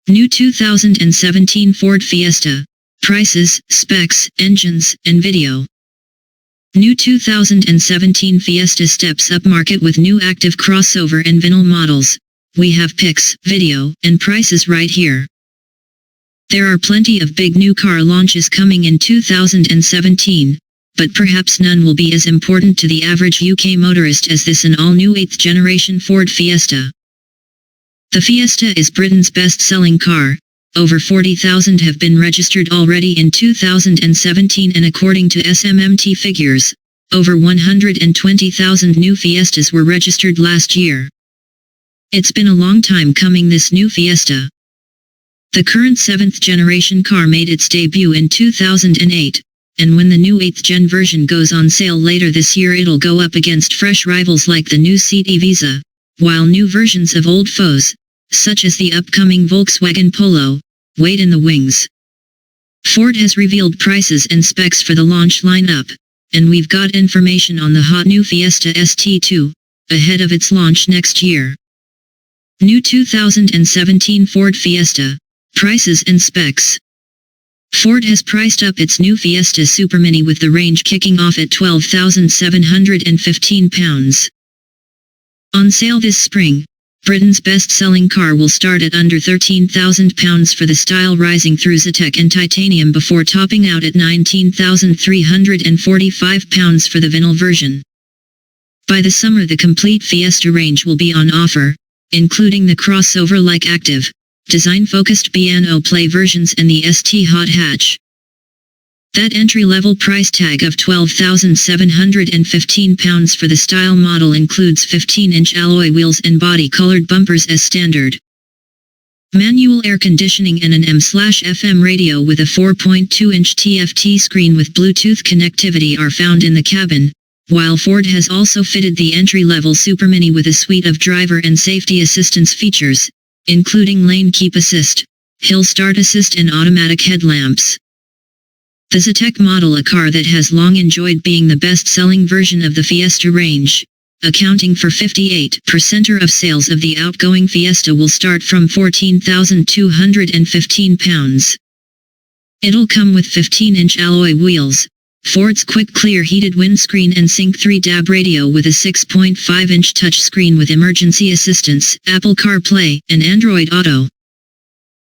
New 2017 Ford Fiesta. Prices, specs, engines, and video. New 2017 Fiesta steps up market with new active crossover and vinyl models. We have pics, video, and prices right here. There are plenty of big new car launches coming in 2017, but perhaps none will be as important to the average UK motorist as this an all-new 8th generation Ford Fiesta. The Fiesta is Britain's best-selling car. Over 40,000 have been registered already in 2017, and according to SMMT figures, over 120,000 new Fiestas were registered last year. It's been a long time coming, this new Fiesta. The current 7th generation car made its debut in 2008, and when the new 8th gen version goes on sale later this year, it'll go up against fresh rivals like the new Seat Ibiza, while new versions of old foes, such as the upcoming Volkswagen Polo, wait in the wings. Ford has revealed prices and specs for the launch lineup, and we've got information on the hot new Fiesta ST2, ahead of its launch next year. New 2017 Ford Fiesta. Prices and specs. Ford has priced up its new Fiesta Supermini with the range kicking off at £12,715. On sale this spring, Britain's best-selling car will start at under £13,000 for the style, rising through Zetec and titanium before topping out at £19,345 for the vinyl version. By the summer, the complete Fiesta range will be on offer, including the crossover-like active, design-focused B&O Play versions and the ST Hot Hatch. That entry-level price tag of £12,715 for the style model includes 15-inch alloy wheels and body-colored bumpers as standard. Manual air conditioning and an AM/FM radio with a 4.2-inch TFT screen with Bluetooth connectivity are found in the cabin, while Ford has also fitted the entry-level Supermini with a suite of driver and safety assistance features, including lane keep assist, hill start assist, and automatic headlamps. The Zetec model, a car that has long enjoyed being the best-selling version of the Fiesta range, accounting for 58% of sales of the outgoing Fiesta, will start from £14,215. It'll come with 15-inch alloy wheels, Ford's quick clear heated windscreen, and Sync 3 DAB radio with a 6.5-inch touchscreen with emergency assistance, Apple CarPlay, and Android Auto.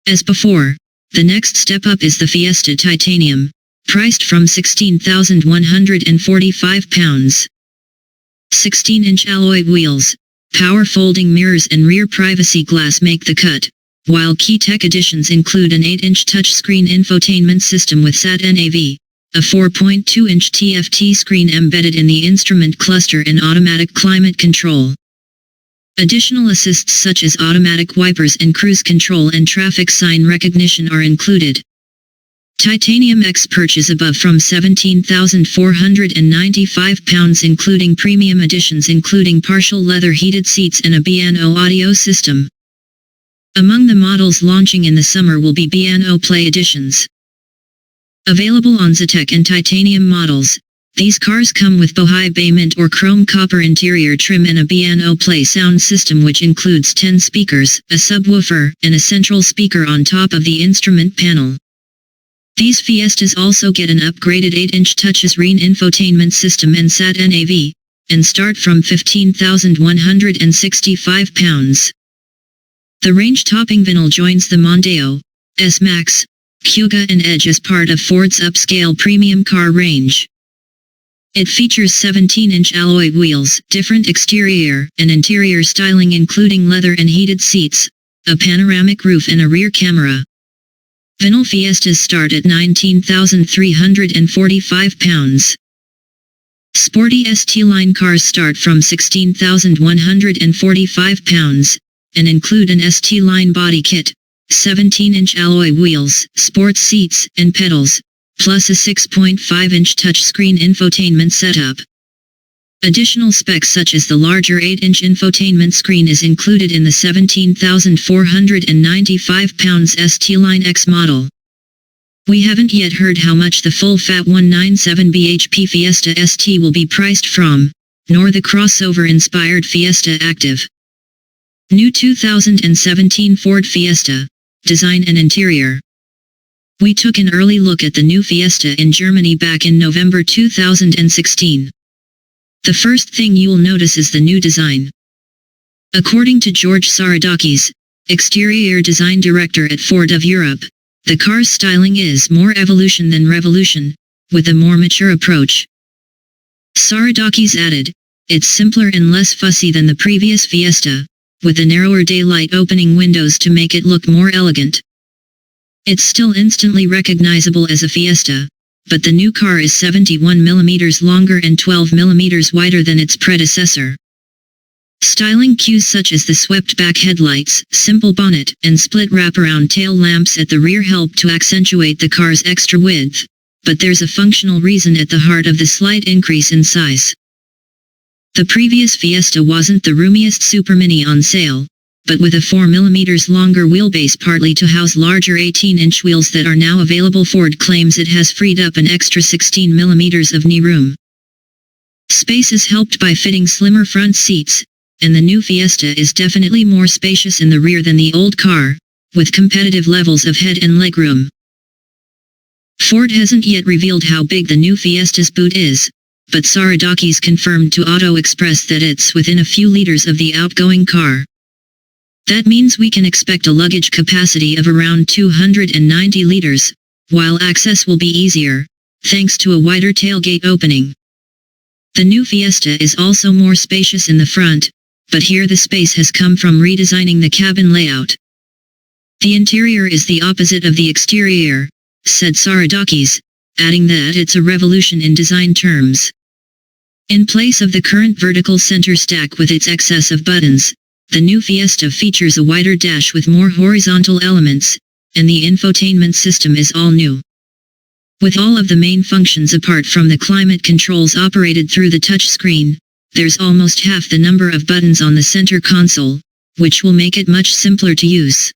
As before, the next step up is the Fiesta Titanium, priced from £16,145. 16-inch alloy wheels, power folding mirrors, and rear privacy glass make the cut, while key tech additions include an 8-inch touchscreen infotainment system with Sat-NAV, a 4.2-inch TFT screen embedded in the instrument cluster, and automatic climate control. Additional assists such as automatic wipers and cruise control and traffic sign recognition are included. Titanium X purchase above from £17,495, including premium additions including partial leather heated seats and a B&O audio system. Among the models launching in the summer will be B&O Play editions. Available on Zetec and titanium models, these cars come with Bohai Bay mint or chrome copper interior trim and a B&O Play sound system, which includes 10 speakers, a subwoofer, and a central speaker on top of the instrument panel. These Fiestas also get an upgraded 8-inch touchscreen infotainment system and Sat-NAV, and start from £15,165. The range-topping vinyl joins the Mondeo, S-Max, Kuga, and Edge as part of Ford's upscale premium car range. It features 17-inch alloy wheels, different exterior and interior styling including leather and heated seats, a panoramic roof, and a rear camera. Vinyl Fiestas start at £19,345. Sporty ST-line cars start from £16,145, and include an ST-line body kit, 17-inch alloy wheels, sports seats, and pedals, plus a 6.5-inch touchscreen infotainment setup. Additional specs such as the larger 8-inch infotainment screen is included in the £17,495 ST-Line X model. We haven't yet heard how much the full-fat 197 bhp Fiesta ST will be priced from, nor the crossover-inspired Fiesta Active. New 2017 Ford Fiesta. design and interior. We took an early look at the new Fiesta in Germany back in November 2016. The first thing you'll notice is the new design. According to George Saradakis, exterior design director at Ford of Europe, the car's styling is more evolution than revolution, with a more mature approach. Saradakis added, "It's simpler and less fussy than the previous Fiesta, with the narrower daylight opening windows to make it look more elegant. It's still instantly recognizable as a Fiesta, but the new car is 71 mm longer and 12 mm wider than its predecessor." Styling cues such as the swept-back headlights, simple bonnet, and split wraparound tail lamps at the rear help to accentuate the car's extra width, but there's a functional reason at the heart of the slight increase in size. The previous Fiesta wasn't the roomiest Super Mini on sale, but with a 4 mm longer wheelbase partly to house larger 18-inch wheels that are now available, Ford claims it has freed up an extra 16 mm of knee room. Space is helped by fitting slimmer front seats, and the new Fiesta is definitely more spacious in the rear than the old car, with competitive levels of head and legroom. Ford hasn't yet revealed how big the new Fiesta's boot is, but Saradakis confirmed to Auto Express that it's within a few liters of the outgoing car. That means we can expect a luggage capacity of around 290 liters, while access will be easier, thanks to a wider tailgate opening. The new Fiesta is also more spacious in the front, but here the space has come from redesigning the cabin layout. The interior is the opposite of the exterior, said Saradakis, adding that it's a revolution in design terms. In place of the current vertical center stack with its excess of buttons, the new Fiesta features a wider dash with more horizontal elements, and the infotainment system is all new. With all of the main functions apart from the climate controls operated through the touchscreen, there's almost half the number of buttons on the center console, which will make it much simpler to use.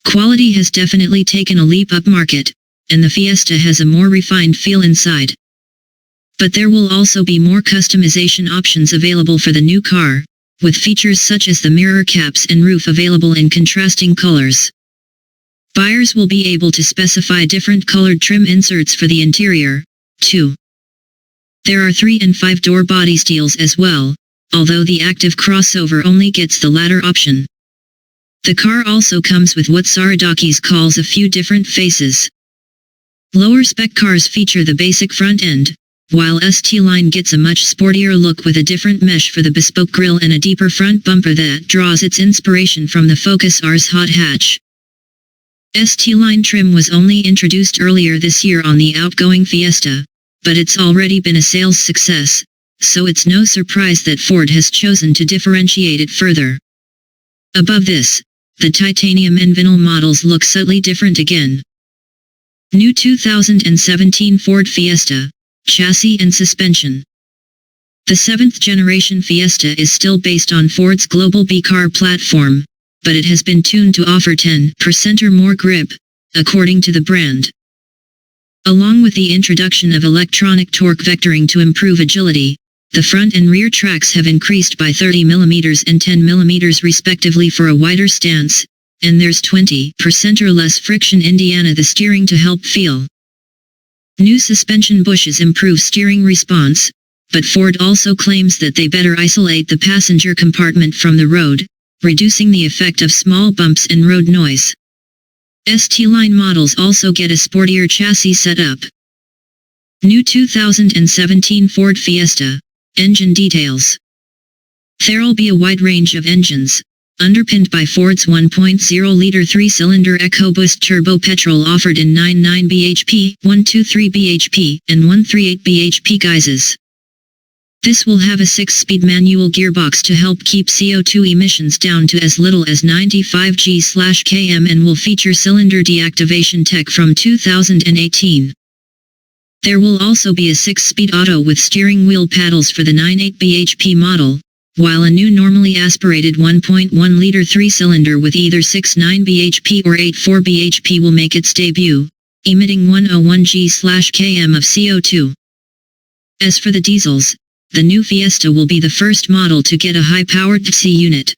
Quality has definitely taken a leap up market, and the Fiesta has a more refined feel inside. But there will also be more customization options available for the new car, with features such as the mirror caps and roof available in contrasting colors. Buyers will be able to specify different colored trim inserts for the interior, too. There are 3- and 5-door body styles as well, although the active crossover only gets the latter option. The car also comes with what Saradakis calls a few different faces. Lower spec cars feature the basic front end, while ST-Line gets a much sportier look with a different mesh for the bespoke grille and a deeper front bumper that draws its inspiration from the Focus R's hot hatch. ST-Line trim was only introduced earlier this year on the outgoing Fiesta, but it's already been a sales success, so it's no surprise that Ford has chosen to differentiate it further. Above this, the titanium and vinyl models look subtly different again. New 2017 Ford Fiesta, chassis and suspension. The 7th generation Fiesta is still based on Ford's global B-Car platform, but it has been tuned to offer 10% or more grip, according to the brand. Along with the introduction of electronic torque vectoring to improve agility, the front and rear tracks have increased by 30 mm and 10 mm respectively for a wider stance, and there's 20% or less friction in the steering to help feel. New suspension bushes improve steering response, but Ford also claims that they better isolate the passenger compartment from the road, reducing the effect of small bumps and road noise. ST-Line models also get a sportier chassis setup. New 2017 Ford Fiesta, engine details. There'll be a wide range of engines, underpinned by Ford's 1.0-liter 3-cylinder EcoBoost turbo petrol offered in 99 bhp, 123 bhp, and 138 bhp guises. This will have a 6-speed manual gearbox to help keep CO2 emissions down to as little as 95 g/km and will feature cylinder deactivation tech from 2018. There will also be a 6-speed auto with steering wheel paddles for the 98 bhp model, while a new normally aspirated 1.1-liter 3-cylinder with either 69 bhp or 84 bhp will make its debut, emitting 101 g/km of CO2. As for the diesels, the new Fiesta will be the first model to get a high-powered TC unit.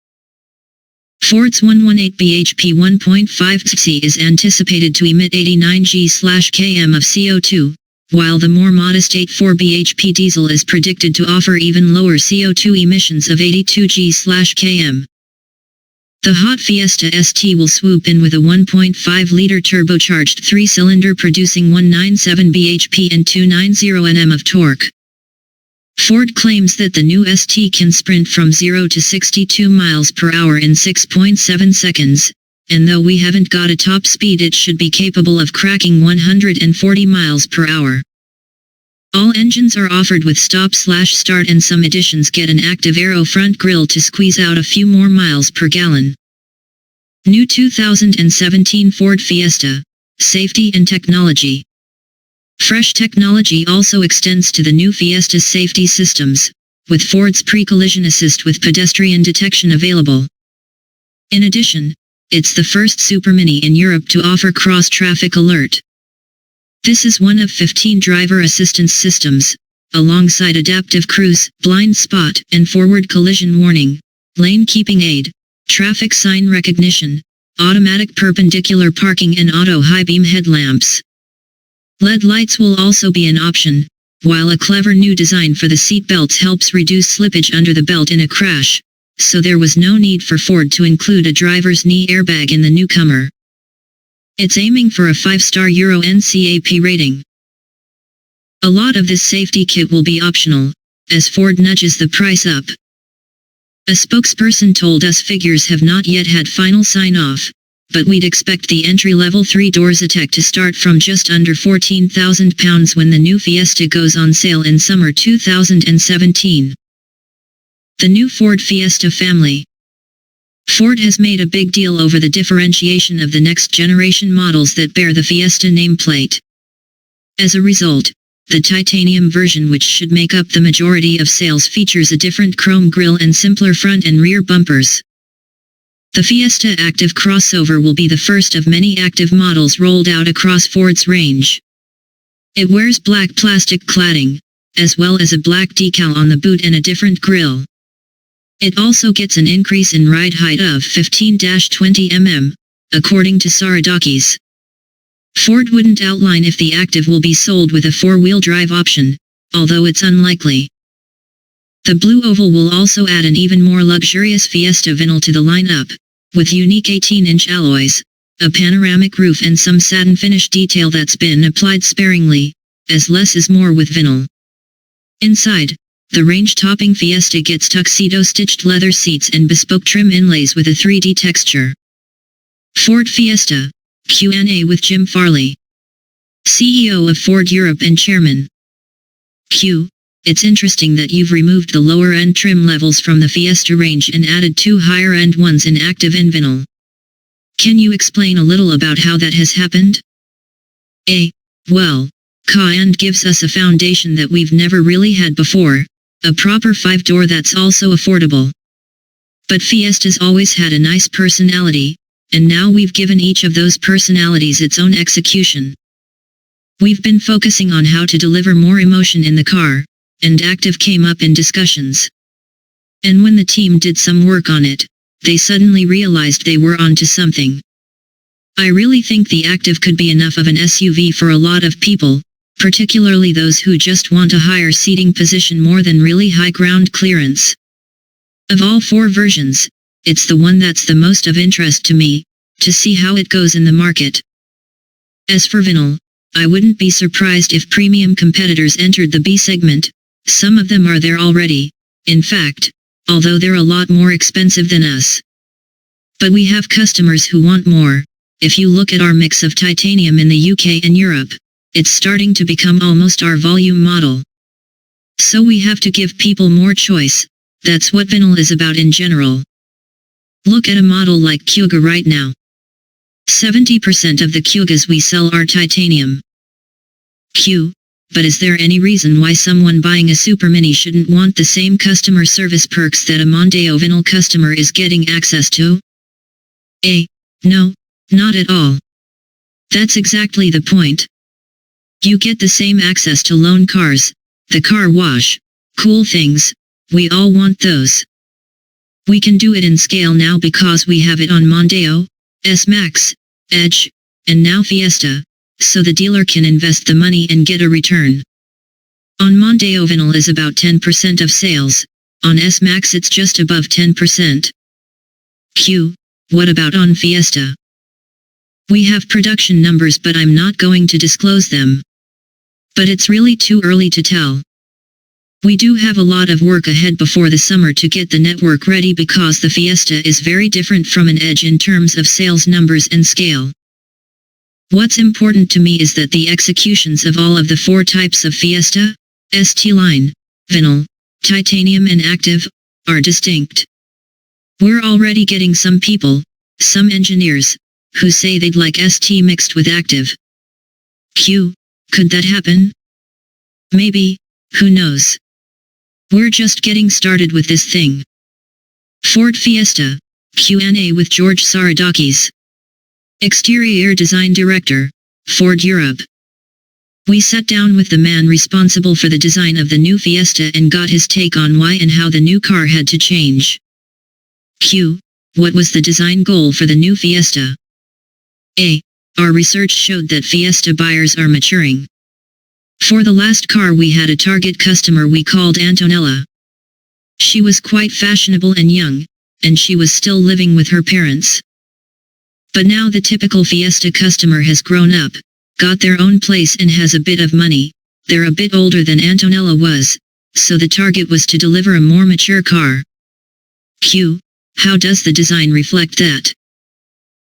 Ford's 118 bhp 1.5 is anticipated to emit 89 g/km of CO2, while the more modest 84 bhp diesel is predicted to offer even lower CO2 emissions of 82 g/km. The hot Fiesta ST will swoop in with a 1.5-liter turbocharged 3-cylinder producing 197 bhp and 290 Nm of torque. Ford claims that the new ST can sprint from 0 to 62 miles per hour in 6.7 seconds, and though we haven't got a top speed, it should be capable of cracking 140 miles per hour. All engines are offered with stop/start, and some editions get an active aero front grille to squeeze out a few more miles per gallon. New 2017 Ford Fiesta. Safety and technology. Fresh technology also extends to the new Fiesta's safety systems, with Ford's pre-collision assist with pedestrian detection available. In addition, it's the first supermini in Europe to offer cross-traffic alert. This is one of 15 driver assistance systems, alongside adaptive cruise, blind spot, and forward collision warning, lane keeping aid, traffic sign recognition, automatic perpendicular parking, and auto high beam headlamps. LED lights will also be an option, while a clever new design for the seat belts helps reduce slippage under the belt in a crash, so there was no need for Ford to include a driver's knee airbag in the newcomer. It's aiming for a 5-star Euro NCAP rating. A lot of this safety kit will be optional, as Ford nudges the price up. A spokesperson told us figures have not yet had final sign-off, but we'd expect the entry-level 3-door Zetec to start from just under £14,000 when the new Fiesta goes on sale in summer 2017. The new Ford Fiesta family. Ford has made a big deal over the differentiation of the next-generation models that bear the Fiesta nameplate. As a result, the titanium version, which should make up the majority of sales, features a different chrome grille and simpler front and rear bumpers. The Fiesta Active crossover will be the first of many active models rolled out across Ford's range. It wears black plastic cladding, as well as a black decal on the boot and a different grille. It also gets an increase in ride height of 15-20 mm, according to Saradakis. Ford wouldn't outline if the Active will be sold with a 4-wheel drive option, although it's unlikely. The blue oval will also add an even more luxurious Fiesta vinyl to the lineup, with unique 18-inch alloys, a panoramic roof, and some satin finish detail that's been applied sparingly, as less is more with vinyl. Inside, the range-topping Fiesta gets tuxedo-stitched leather seats and bespoke trim inlays with a 3D texture. Ford Fiesta. Q&A with Jim Farley, CEO of Ford Europe and Chairman. Q. It's interesting that you've removed the lower-end trim levels from the Fiesta range and added 2 higher-end ones in Active and Vinyl. Can you explain a little about how that has happened? A. Well, Cayenne gives us a foundation that we've never really had before, a proper 5-door that's also affordable. But Fiesta's always had a nice personality, and now we've given each of those personalities its own execution. We've been focusing on how to deliver more emotion in the car, and Active came up in discussions. And when the team did some work on it, they suddenly realized they were onto something. I really think the Active could be enough of an SUV for a lot of people, particularly those who just want a higher seating position more than really high ground clearance. Of all 4 versions, it's the one that's the most of interest to me, to see how it goes in the market. As for vinyl, I wouldn't be surprised if premium competitors entered the B segment. Some of them are there already, in fact, although they're a lot more expensive than us. But we have customers who want more. If you look at our mix of titanium in the UK and Europe, it's starting to become almost our volume model. So we have to give people more choice. That's what vinyl is about in general. Look at a model like Kuga right now. 70% of the Kugas we sell are titanium. But is there any reason why someone buying a Supermini shouldn't want the same customer service perks that a Mondeo vinyl customer is getting access to? A. No, not at all. That's exactly the point. You get the same access to loan cars, the car wash, cool things, we all want those. We can do it in scale now because we have it on Mondeo, S-Max, Edge, and now Fiesta, so the dealer can invest the money and get a return. On Mondeo vinyl is about 10% of sales, on S-Max it's just above 10%. Q. What about on Fiesta? We have production numbers but I'm not going to disclose them. But it's really too early to tell. We do have a lot of work ahead before the summer to get the network ready because the Fiesta is very different from an Edge in terms of sales numbers and scale. What's important to me is that the executions of all of the 4 types of Fiesta, ST line, vinyl, titanium and active, are distinct. We're already getting some people, some engineers, who say they'd like ST mixed with active. Q. Could that happen? Maybe, who knows? We're just getting started with this thing. Ford Fiesta, Q&A with George Saradakis. Exterior Design Director, Ford Europe. We sat down with the man responsible for the design of the new Fiesta and got his take on why and how the new car had to change. Q. What was the design goal for the new Fiesta? A. Our research showed that Fiesta buyers are maturing. For the last car we had a target customer we called Antonella. She was quite fashionable and young, and she was still living with her parents. But now the typical Fiesta customer has grown up, got their own place and has a bit of money. They're a bit older than Antonella was, so the target was to deliver a more mature car. Q. How does the design reflect that?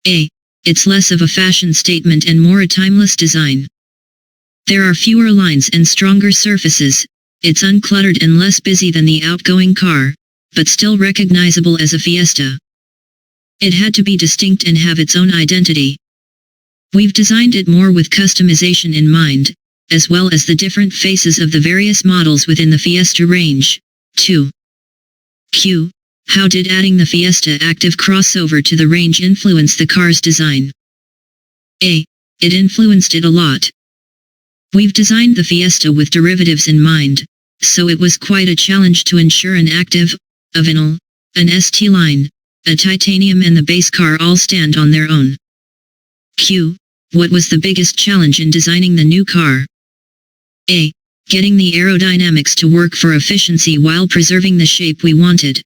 A. It's less of a fashion statement and more a timeless design. There are fewer lines and stronger surfaces, it's uncluttered and less busy than the outgoing car, but still recognizable as a Fiesta. It had to be distinct and have its own identity. We've designed it more with customization in mind, as well as the different faces of the various models within the Fiesta range. 2. Q. How did adding the Fiesta Active crossover to the range influence the car's design? A. It influenced it a lot. We've designed the Fiesta with derivatives in mind, so it was quite a challenge to ensure an Active, a vinyl, an ST line, a titanium and the base car all stand on their own. Q. What was the biggest challenge in designing the new car? A. Getting the aerodynamics to work for efficiency while preserving the shape we wanted.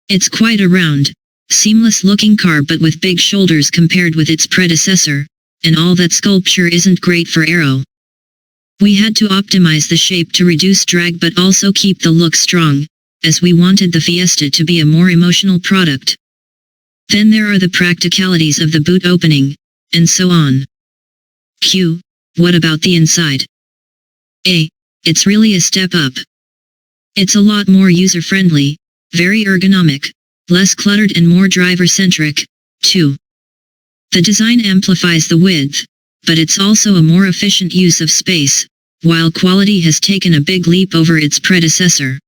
It's quite a round, seamless-looking car but with big shoulders compared with its predecessor, and all that sculpture isn't great for aero. We had to optimize the shape to reduce drag but also keep the look strong, as we wanted the Fiesta to be a more emotional product. Then there are the practicalities of the boot opening, and so on. Q. What about the inside? A. It's really a step up. It's a lot more user-friendly, very ergonomic, less cluttered and more driver-centric. 2. The design amplifies the width, but it's also a more efficient use of space, while quality has taken a big leap over its predecessor.